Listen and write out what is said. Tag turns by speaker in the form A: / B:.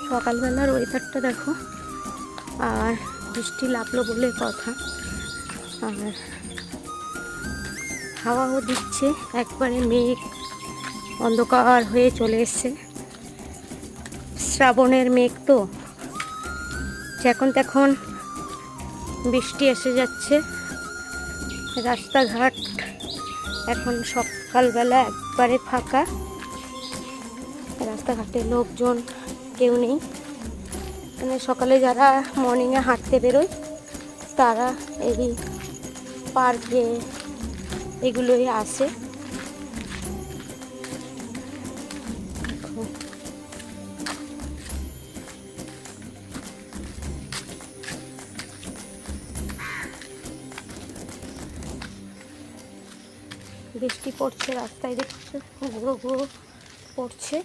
A: সকালবেলার ওয়েদারটা দেখো, আর বৃষ্টি লাগলো বলে কথা, আর হাওয়াও দিচ্ছে, একবারে মেঘ অন্ধকার হয়ে চলে এসছে। শ্রাবণের মেঘ তো, যখন তখন বৃষ্টি এসে যাচ্ছে। রাস্তাঘাট এখন সকালবেলা একবারে ফাঁকা, রাস্তাঘাটে লোকজন কেউ নেই। মানে সকালে যারা মর্নিংয়ে হাঁটতে বেরোয় তারা এই পার্কে এগুলোই আসে। বৃষ্টি পড়ছে, রাস্তায় দেখছে গুঁড়ো গুঁড়ো পড়ছে।